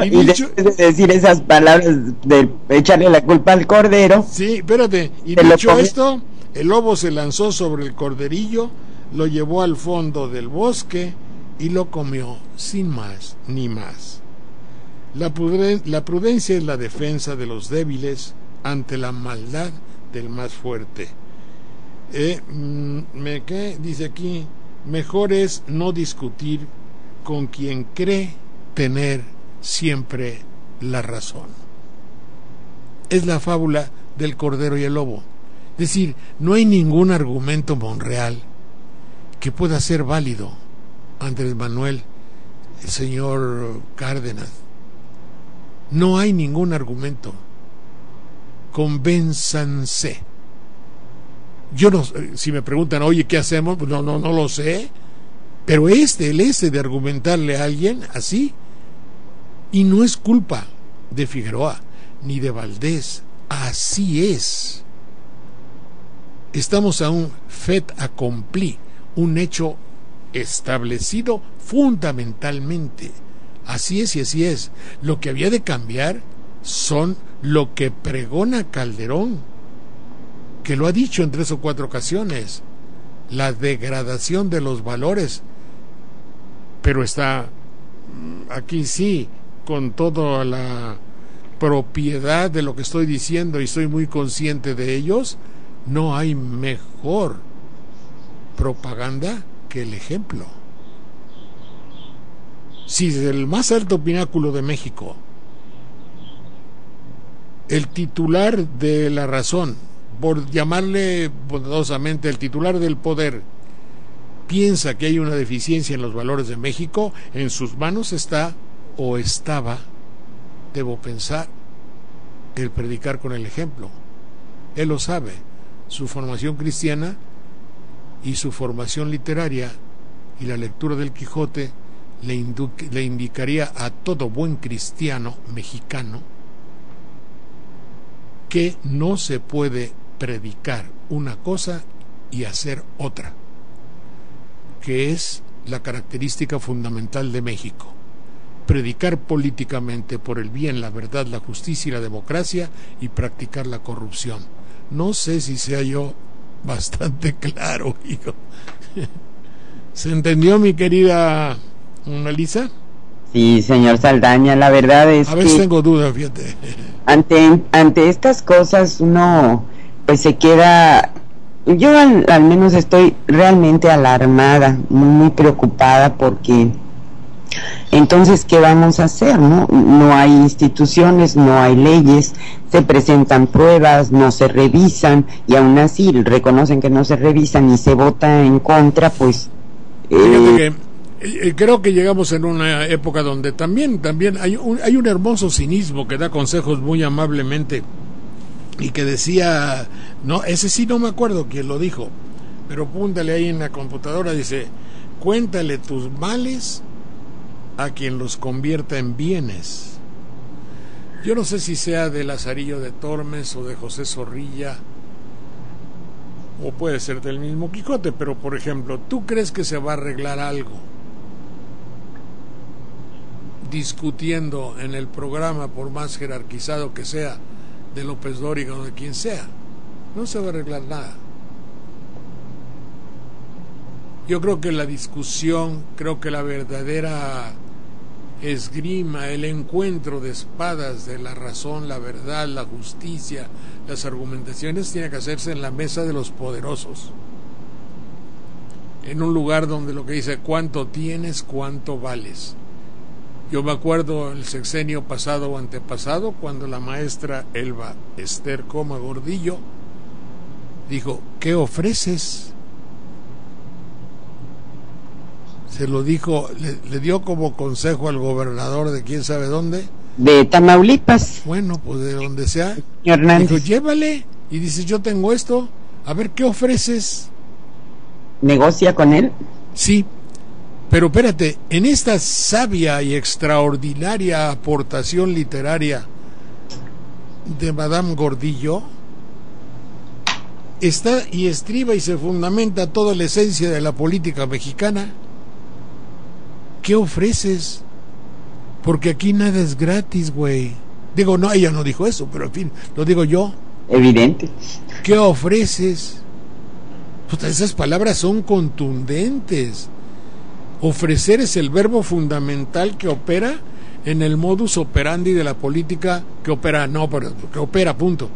Y dicho, de decir esas palabras de echarle la culpa al cordero. Sí, espérate. Y dicho esto, el lobo se lanzó sobre el corderillo, lo llevó al fondo del bosque y lo comió sin más ni más. La prudencia es la defensa de los débiles ante la maldad del más fuerte. ¿Qué dice aquí? Mejor es no discutir con quien cree tener siempre la razón. Es la fábula del cordero y el lobo. Es decir, no hay ningún argumento monreal que pueda ser válido, Andrés Manuel, el señor Cárdenas. No hay ningún argumento. Convénzanse. Yo no, si me preguntan, oye, ¿qué hacemos? Pues no lo sé. Pero el de argumentarle a alguien así, y no es culpa de Figueroa ni de Valdés, así es. Estamos a un fait accompli, un hecho establecido fundamentalmente. Así es y así es. Lo que había de cambiar son lo que pregona Calderón, que lo ha dicho en 3 o 4 ocasiones: la degradación de los valores. Pero está aquí sí, con toda propiedad de lo que estoy diciendo y estoy muy consciente de ellos, no hay mejor propaganda que el ejemplo. Si desde el más alto pináculo de México el titular de la razón, por llamarle bondadosamente el titular del poder, piensa que hay una deficiencia en los valores de México, en sus manos está, o estaba, debo pensar, el predicar con el ejemplo. Él lo sabe. Su formación cristiana y su formación literaria y la lectura del Quijote le indicaría a todo buen cristiano mexicano que no se puede predicar una cosa y hacer otra, que es la característica fundamental de México: predicar políticamente por el bien, la verdad, la justicia y la democracia, y practicar la corrupción. No sé si sea yo bastante claro, hijo. ¿Se entendió, mi querida Melissa? Sí, señor Saldaña, la verdad es a veces que tengo dudas, fíjate. ante estas cosas uno pues se queda. Yo al menos estoy realmente alarmada, muy preocupada, porque entonces ¿qué vamos a hacer? No hay instituciones, no hay leyes, se presentan pruebas, no se revisan, y aún así reconocen que no se revisan y se vota en contra, pues fíjate que creo que llegamos en una época donde también hay un hermoso cinismo que da consejos muy amablemente, y que decía, no, ese sí no me acuerdo quién lo dijo, pero púntale ahí en la computadora, dice: cuéntale tus males a quien los convierta en bienes. Yo no sé si sea de Lazarillo de Tormes o de José Zorrilla, o puede ser del mismo Quijote, pero por ejemplo, ¿tú crees que se va a arreglar algo discutiendo en el programa, por más jerarquizado que sea, de López Dóriga o de quien sea? No se va a arreglar nada. Yo creo que la discusión, creo que la verdadera esgrima, el encuentro de espadas de la razón, la verdad, la justicia, las argumentaciones, tiene que hacerse en la mesa de los poderosos, en un lugar donde lo que dice: cuánto tienes, cuánto vales. Yo me acuerdo el sexenio pasado o antepasado, cuando la maestra Elba Ester Coma Gordillo dijo: ¿qué ofreces? Se lo dijo, le dio como consejo al gobernador de quién sabe dónde. De Tamaulipas. Bueno, pues de donde sea. Hernández. Dijo: llévale. Y dice: yo tengo esto, a ver, ¿qué ofreces? ¿Negocia con él? Sí, pero espérate, en esta sabia y extraordinaria aportación literaria de Madame Gordillo está y estriba y se fundamenta toda la esencia de la política mexicana. ¿Qué ofreces? Porque aquí nada es gratis, güey. Digo, no, ella no dijo eso, pero en fin, lo digo yo. Evidente. ¿Qué ofreces? Pues esas palabras son contundentes. Ofrecer es el verbo fundamental que opera en el modus operandi de la política, que opera, punto.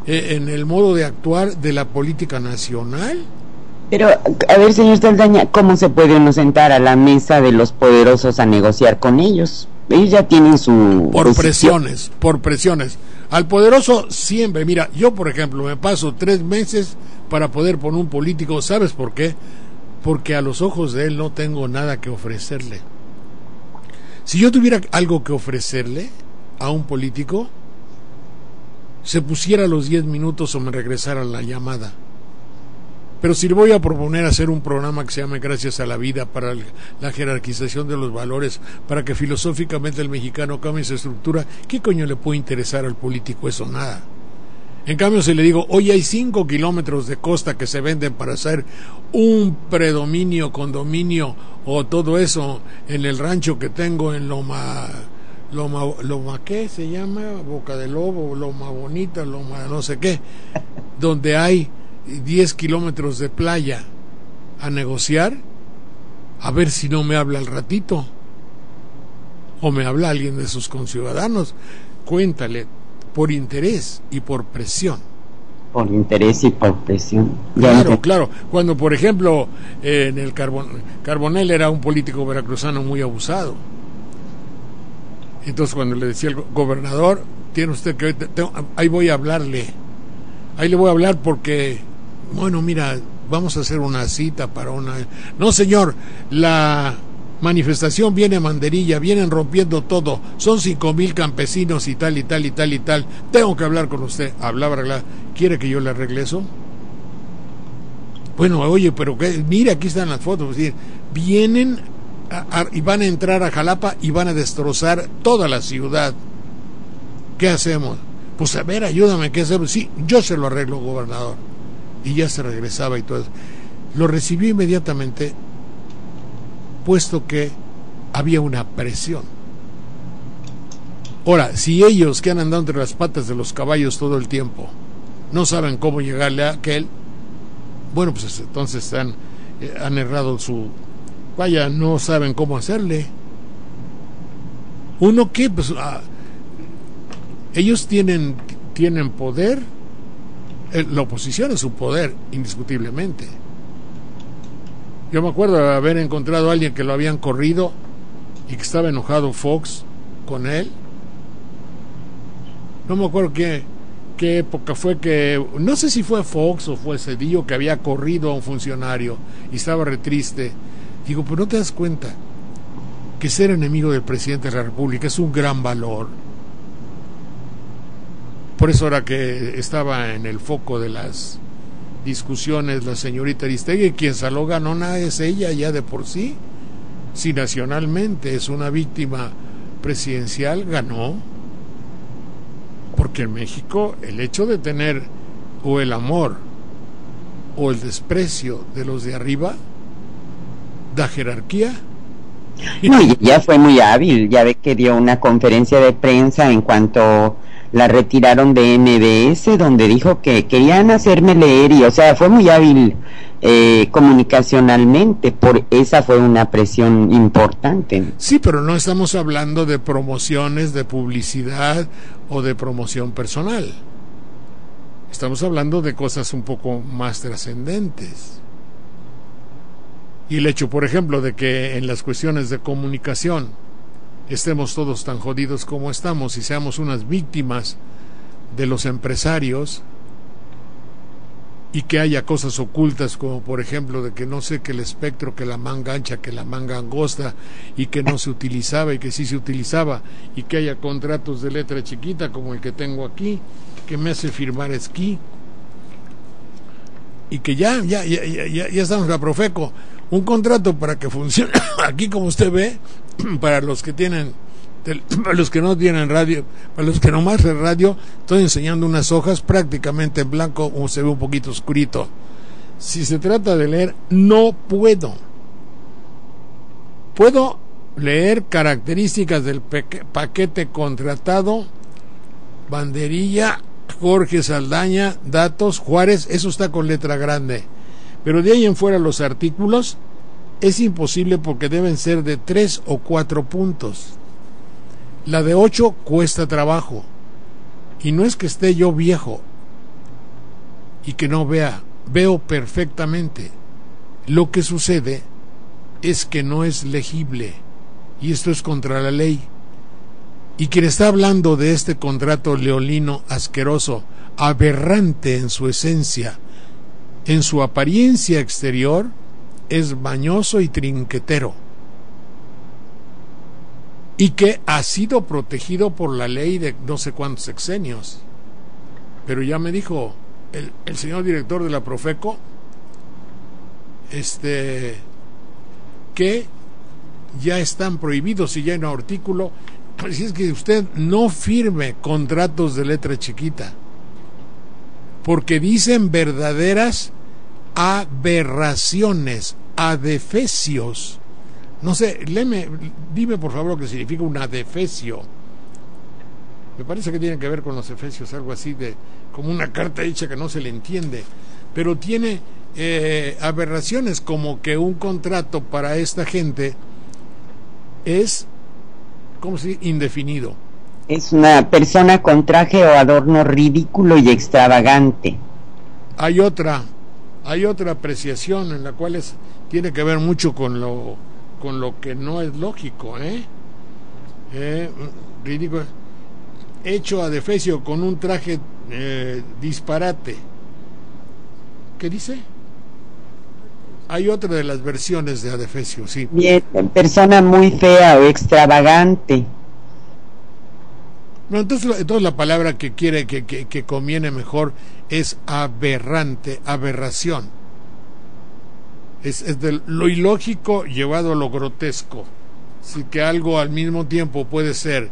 En el modo de actuar de la política nacional. Pero, a ver, señor Saldaña, ¿cómo se puede uno sentar a la mesa de los poderosos a negociar con ellos? Ellos ya tienen su... Por presiones. Al poderoso siempre, mira, yo por ejemplo me paso 3 meses para poder poner un político. ¿Sabes por qué? Porque a los ojos de él no tengo nada que ofrecerle. Si yo tuviera algo que ofrecerle a un político, se pusiera a los 10 minutos o me regresara la llamada. Pero si le voy a proponer hacer un programa que se llame Gracias a la Vida, para la jerarquización de los valores, para que filosóficamente el mexicano cambie su estructura, ¿qué coño le puede interesar al político eso? Nada. En cambio, si le digo: oye, hay 5 kilómetros de costa que se venden para hacer un predominio, condominio o todo eso en el rancho que tengo en Loma, ¿qué se llama? Boca de Lobo, Loma Bonita, Loma no sé qué, donde hay 10 kilómetros de playa, a negociar, a ver si no me habla al ratito, o me habla alguien de sus conciudadanos. cuéntale, por interés y por presión. Por interés y por presión. Claro. Cuando, por ejemplo, en el Carbonell era un político veracruzano muy abusado. Entonces, cuando le decía el gobernador, tiene usted que... ahí voy a hablarle. Ahí le voy a hablar porque, bueno, mira, vamos a hacer una cita para una... No, señor, la manifestación viene a Manderilla, vienen rompiendo todo, son 5,000 campesinos y tal, y tal, y tal, y tal. Tengo que hablar con usted. Hablaba, ¿quiere que yo le arregle eso? Bueno, oye, pero mira, aquí están las fotos. Es decir, vienen y van a entrar a Jalapa y van a destrozar toda la ciudad. ¿Qué hacemos? Pues a ver, ayúdame, ¿qué hacemos? Sí, yo se lo arreglo, gobernador. Y ya se regresaba y todo eso. Lo recibió inmediatamente, puesto que había una presión. Ahora, si ellos que han andado entre las patas de los caballos todo el tiempo no saben cómo llegarle a aquel, bueno, pues entonces han errado no saben cómo hacerle. Uno que, pues, ellos tienen poder, la oposición es su poder, indiscutiblemente. Yo me acuerdo de haber encontrado a alguien que lo habían corrido y que estaba enojado Fox con él. No me acuerdo qué época fue que... No sé si fue Fox o fue Cedillo que había corrido a un funcionario y estaba re triste. Digo, pero ¿no te das cuenta que ser enemigo del presidente de la República es un gran valor? Por eso ahora que estaba en el foco de las discusiones la señorita Aristegui, quien saló ganona es ella ya de por sí. Si nacionalmente es una víctima presidencial, ganó. Porque en México el hecho de tener o el amor o el desprecio de los de arriba da jerarquía. No, y ella fue muy hábil, ya ve que dio una conferencia de prensa en cuanto la retiraron de MBS, donde dijo que querían hacerme leer, y o sea, fue muy hábil comunicacionalmente, esa fue una presión importante. Sí, pero no estamos hablando de promociones, de publicidad o de promoción personal. Estamos hablando de cosas un poco más trascendentes. Y el hecho, por ejemplo, de que en las cuestiones de comunicación estemos todos tan jodidos como estamos y seamos unas víctimas de los empresarios, y que haya cosas ocultas como por ejemplo de que no sé, que el espectro, que la manga ancha, que la manga angosta, y que no se utilizaba y que sí se utilizaba, y que haya contratos de letra chiquita como el que tengo aquí, que me hace firmar esquí, y que ya estamos en la Profeco, un contrato para que funcione aquí, como usted ve, para los que no tienen radio, para los que nomás en radio, estoy enseñando unas hojas prácticamente en blanco, o se ve un poquito oscurito. Si se trata de leer, no puedo leer características del paquete contratado, banderilla, Jorge Saldaña, datos, Juárez, eso está con letra grande, pero de ahí en fuera los artículos es imposible porque deben ser de 3 o 4 puntos. La de 8 cuesta trabajo, y no es que esté yo viejo y que no veo perfectamente. Lo que sucede es que no es legible, y esto es contra la ley. Y quien está hablando de este contrato leonino asqueroso, aberrante en su esencia, en su apariencia exterior, es mañoso y trinquetero, y que ha sido protegido por la ley de no sé cuántos sexenios. Pero ya me dijo el señor director de la Profeco que ya están prohibidos, y ya en un artículo, pues es que usted no firme contratos de letra chiquita, porque dicen verdaderas aberraciones, adefesios. No sé, dime por favor lo que significa un adefesio. Me parece que tiene que ver con los efesios, algo así, como una carta hecha que no se le entiende, pero tiene aberraciones, como que un contrato para esta gente es, ¿cómo se dice?, indefinido. Es una persona con traje o adorno ridículo y extravagante. Hay otra apreciación en la cual tiene que ver mucho con lo que no es lógico, ridículo, hecho adefesio con un traje disparate. ¿Qué dice? Hay otra de las versiones de adefesio, sí. Bien, persona muy fea o extravagante. No, entonces la palabra que conviene mejor es aberrante, aberración. Es de lo ilógico llevado a lo grotesco. Así que algo al mismo tiempo puede ser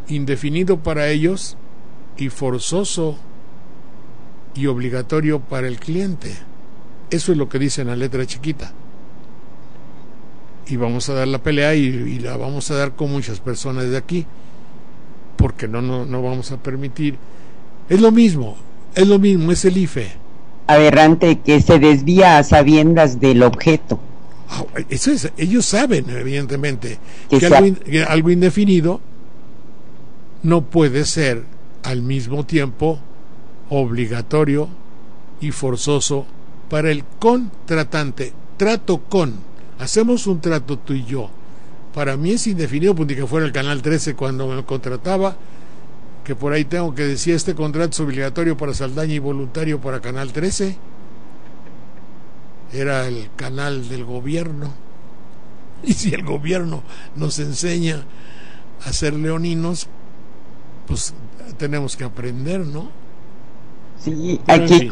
indefinido para ellos y forzoso y obligatorio para el cliente. Eso es lo que dice en la letra chiquita. Y vamos a dar la pelea y la vamos a dar con muchas personas de aquí, porque no vamos a permitir. Es lo mismo, es el IFE. Aberrante, que se desvía a sabiendas del objeto. Eso es, ellos saben, evidentemente, que algo indefinido no puede ser al mismo tiempo obligatorio y forzoso para el contratante. Trato con, hacemos un trato tú y yo. Para mí es indefinido, porque que fuera el Canal 13 cuando me contrataba, que por ahí tengo que decir, este contrato es obligatorio para Saldaña y voluntario para Canal 13. Era el canal del gobierno. Y si el gobierno nos enseña a ser leoninos, pues tenemos que aprender, ¿no? Sí, pero aquí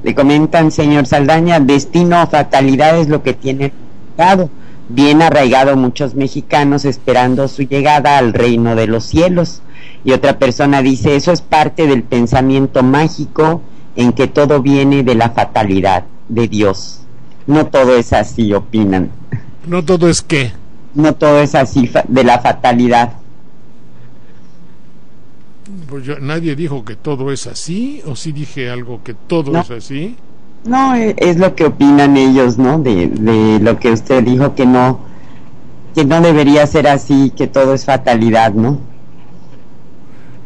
le comentan, señor Saldaña, destino o fatalidad es lo que tiene arraigado, bien arraigado muchos mexicanos esperando su llegada al reino de los cielos. Y otra persona dice, eso es parte del pensamiento mágico en que todo viene de la fatalidad de Dios. No todo es así, opinan. ¿No todo es qué? No todo es así, de la fatalidad. Pues nadie dijo que todo es así, o sí dije algo que todo es así. No, es lo que opinan ellos, ¿no? De lo que usted dijo, que no debería ser así, que todo es fatalidad, ¿no?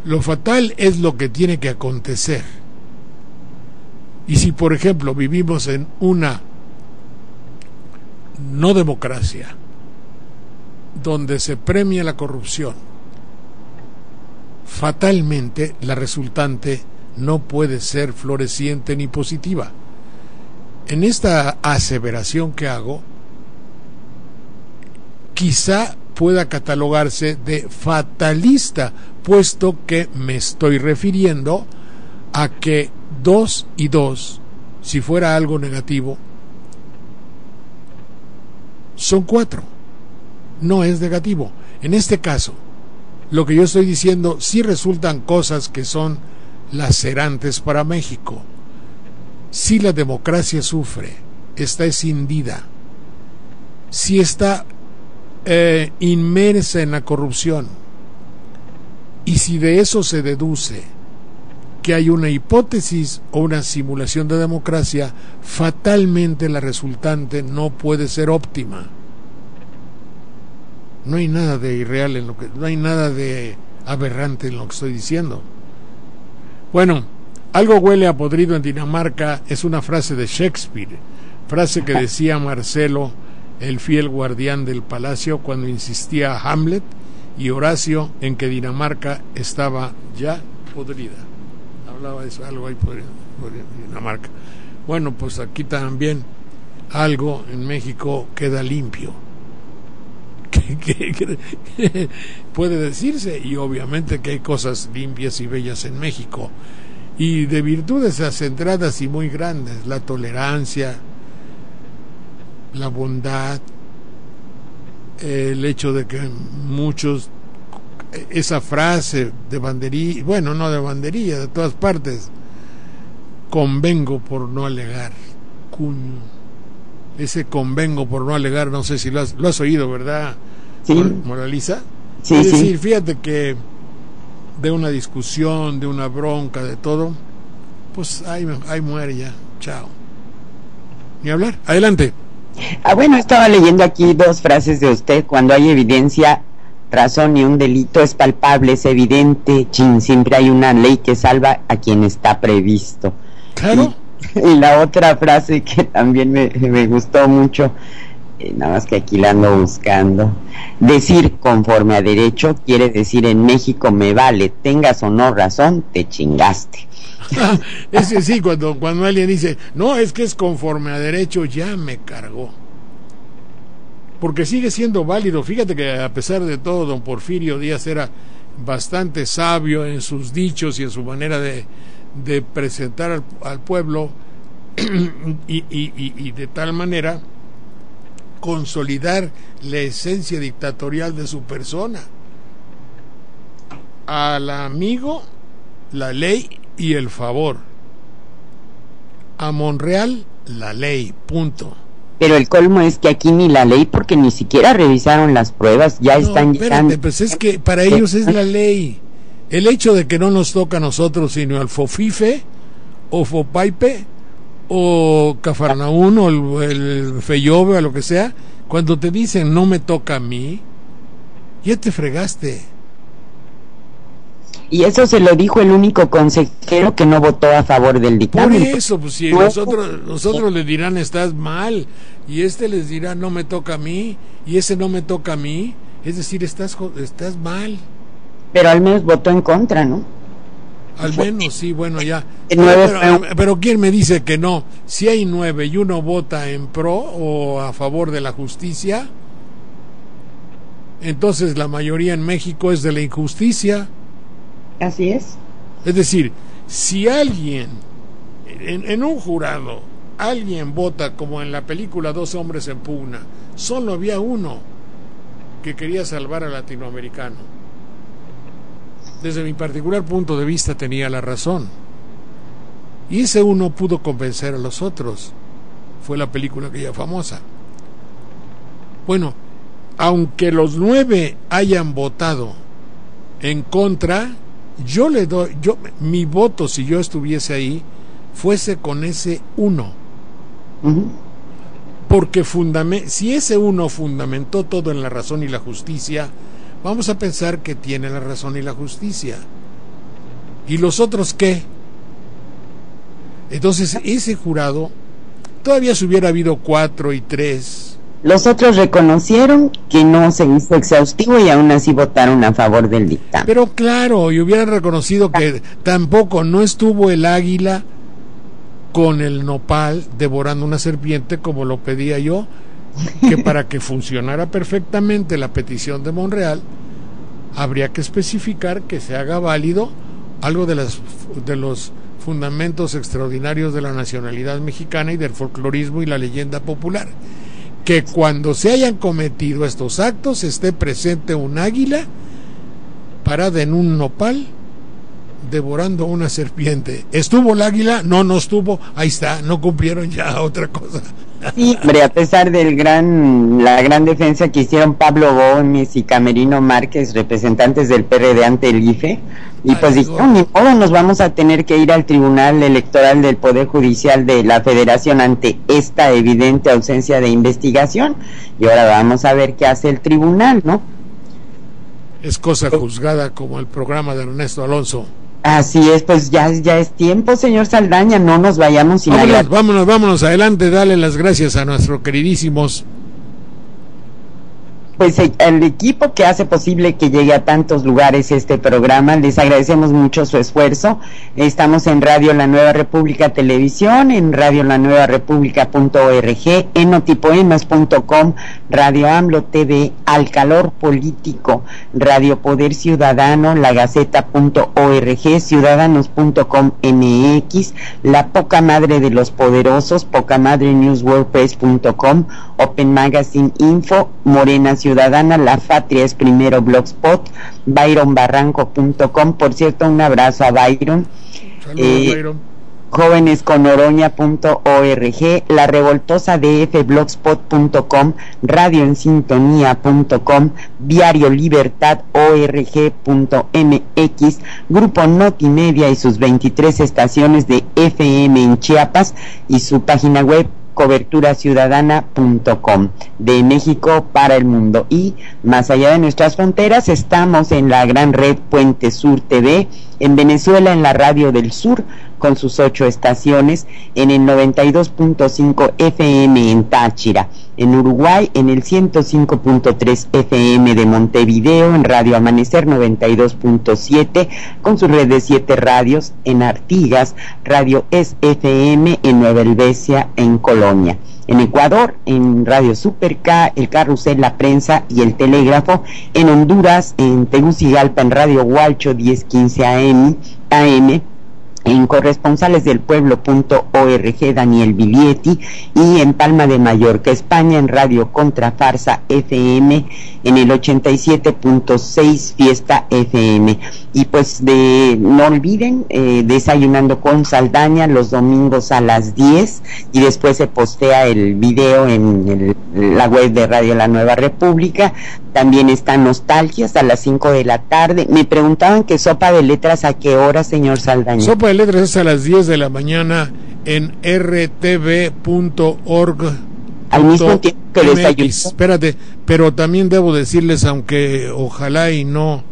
Lo fatal es lo que tiene que acontecer. Y si, por ejemplo, vivimos en una no democracia, donde se premia la corrupción, fatalmente la resultante no puede ser floreciente ni positiva. En esta aseveración que hago, quizá pueda catalogarse de fatalista, puesto que me estoy refiriendo a que 2 y 2, si fuera algo negativo, son 4. No es negativo. En este caso, lo que yo estoy diciendo, sí resultan cosas que son lacerantes para México. Si la democracia sufre, está escindida, si está inmersa en la corrupción, y si de eso se deduce que hay una hipótesis o una simulación de democracia, fatalmente la resultante no puede ser óptima. No hay nada de irreal no hay nada de aberrante en lo que estoy diciendo. Bueno, algo huele a podrido en Dinamarca es una frase de Shakespeare, frase que decía Marcelo, el fiel guardián del palacio, cuando insistía a Hamlet y Horacio en que Dinamarca estaba ya podrida. Hablaba de eso, algo ahí podrido en Dinamarca. Bueno, pues aquí también algo en México queda limpio. Que puede decirse, y obviamente que hay cosas limpias y bellas en México, y de virtudes acentradas y muy grandes: la tolerancia, la bondad, el hecho de que muchos, esa frase de banderilla, bueno, no de banderilla, de todas partes, convengo por no alegar, cuño. Ese convengo por no alegar, no sé si lo has oído, ¿verdad? Sí. Moraliza. Sí, es decir, sí. Fíjate que de una discusión, de una bronca, de todo, pues ahí muere ya, chao. Ni hablar, adelante. Bueno, estaba leyendo aquí 2 frases de usted. Cuando hay evidencia, razón y un delito es palpable, es evidente, siempre hay una ley que salva a quien está previsto. Claro. Y la otra frase que también me gustó mucho, nada más que aquí la ando buscando, decir conforme a derecho quiere decir en México me vale, tengas o no razón, te chingaste. Ese sí, cuando alguien dice, no, es que es conforme a derecho, ya me cargó. Porque sigue siendo válido. Fíjate que a pesar de todo, don Porfirio Díaz era bastante sabio en sus dichos y en su manera de presentar al pueblo y de tal manera consolidar la esencia dictatorial de su persona. Al amigo, la ley y el favor. A Monreal, la ley, punto. Pero el colmo es que aquí ni la ley, porque ni siquiera revisaron las pruebas, ya están llegando. Pues es que para ellos es la ley. El hecho de que no nos toca a nosotros, sino al Fofife, o Fopaipe, o Cafarnaún, o el Feyove, o lo que sea, cuando te dicen no me toca a mí, ya te fregaste. Y eso se lo dijo el único consejero que no votó a favor del dictamen. Por eso, pues si nosotros les dirán estás mal, y les dirá no me toca a mí, y ese no me toca a mí, es decir, estás mal. Pero al menos votó en contra, ¿no? Al menos, sí, bueno, ya. Pero ¿quién me dice que no? Si hay 9 y uno vota en pro o a favor de la justicia, entonces la mayoría en México es de la injusticia. Así es. Es decir, si alguien, en un jurado, alguien vota como en la película Dos hombres en pugna, solo había uno que quería salvar al latinoamericano. Desde mi particular punto de vista tenía la razón. Y ese uno pudo convencer a los otros. Fue la película aquella famosa. Bueno, aunque los 9 hayan votado en contra, mi voto, si yo estuviese ahí, fuese con ese uno. Uh-huh. Porque si ese uno fundamentó todo en la razón y la justicia, vamos a pensar que tiene la razón y la justicia. ¿Y los otros qué? Entonces ese jurado, todavía si hubiera habido 4 y 3. Los otros reconocieron que no se hizo exhaustivo y aún así votaron a favor del dictamen. Pero claro, y hubieran reconocido que tampoco no estuvo el águila con el nopal devorando una serpiente como lo pedía yo, que para que funcionara perfectamente la petición de Monreal habría que especificar que se haga válido algo de los fundamentos extraordinarios de la nacionalidad mexicana y del folclorismo y la leyenda popular, que cuando se hayan cometido estos actos esté presente un águila parada en un nopal devorando una serpiente. ¿Estuvo el águila? No estuvo. Ahí está, no cumplieron ya otra cosa. Sí, hombre, a pesar de la gran defensa que hicieron Pablo Gómez y Camerino Márquez, representantes del PRD ante el IFE, y pues dijeron, ni modo, nos vamos a tener que ir al Tribunal Electoral del Poder Judicial de la Federación ante esta evidente ausencia de investigación, y ahora vamos a ver qué hace el tribunal, ¿no? Es cosa juzgada como el programa de Ernesto Alonso. Así es, pues ya es tiempo, señor Saldaña, no nos vayamos sin vámonos adelante, dale las gracias a nuestros queridísimos. Pues el equipo que hace posible que llegue a tantos lugares este programa, les agradecemos mucho su esfuerzo. Estamos en Radio La Nueva República Televisión, en radiolanuevarepublica.org, en notipoemas.com, Radio AMLO TV, Al Calor Político, Radio Poder Ciudadano, lagaceta.org, ciudadanos.com MX, La Poca Madre de los Poderosos, pocamadrenewswordpress.com, Open Magazine Info, Morena Ciudadana, La Patria es Primero Blogspot, byronbarranco.com. Por cierto, un abrazo a Byron. Saludos, Byron. Jóvenesconoroña.org, La Revoltosa DF Blogspot.com, radioensintonía.com, diariolibertad.org.mx, Grupo Notimedia y sus 23 estaciones de FM en Chiapas y su página web coberturaciudadana.com, de México para el mundo. Y más allá de nuestras fronteras, estamos en la gran red Puente Sur TV, en Venezuela en la Radio del Sur, con sus 8 estaciones, en el 92.5 FM en Táchira, en Uruguay en el 105.3 FM de Montevideo, en Radio Amanecer 92.7, con su red de 7 radios, en Artigas, Radio SFM en Nueva Helvecia, en Colonia. En Ecuador, en Radio Super K, el Carrusel, la Prensa y el Telégrafo. En Honduras, en Tegucigalpa, en Radio Hualcho 1015 AM, en corresponsalesdelpueblo.org, Daniel Biglietti, y en Palma de Mallorca, España, en Radio Contrafarsa FM, en el 87.6 Fiesta FM. Y pues no olviden, Desayunando con Saldaña los domingos a las 10, y después se postea el video en la web de Radio La Nueva República. También está Nostalgias a las 5 de la tarde. Me preguntaban que Sopa de Letras, ¿a qué hora, señor Saldaña? Sopa de Letras es a las 10 de la mañana en rtv.org. Al mismo tiempo que Desayuno. Espérate, pero también debo decirles, aunque ojalá y no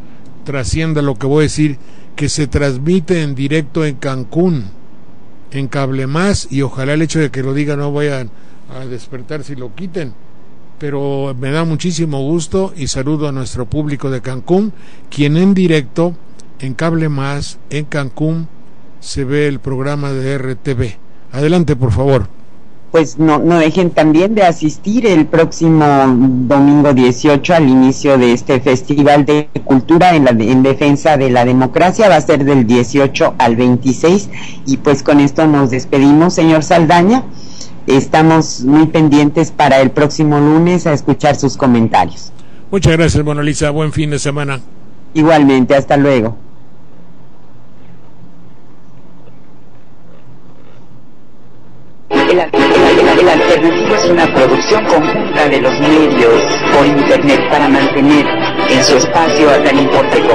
trascienda lo que voy a decir, que se transmite en directo en Cancún, en Cable Más, y ojalá el hecho de que lo diga no vayan a despertar si lo quiten. Pero me da muchísimo gusto y saludo a nuestro público de Cancún, quien en directo en Cable Más en Cancún se ve el programa de RTV. Adelante, por favor. Pues no dejen también de asistir el próximo domingo 18 al inicio de este Festival de Cultura en defensa de la democracia. Va a ser del 18 al 26, y pues con esto nos despedimos, señor Saldaña. Estamos muy pendientes para el próximo lunes a escuchar sus comentarios. Muchas gracias, Mona Lisa. Buen fin de semana. Igualmente, hasta luego. El Alternativo es una producción conjunta de los medios por internet para mantener en su espacio a tan importante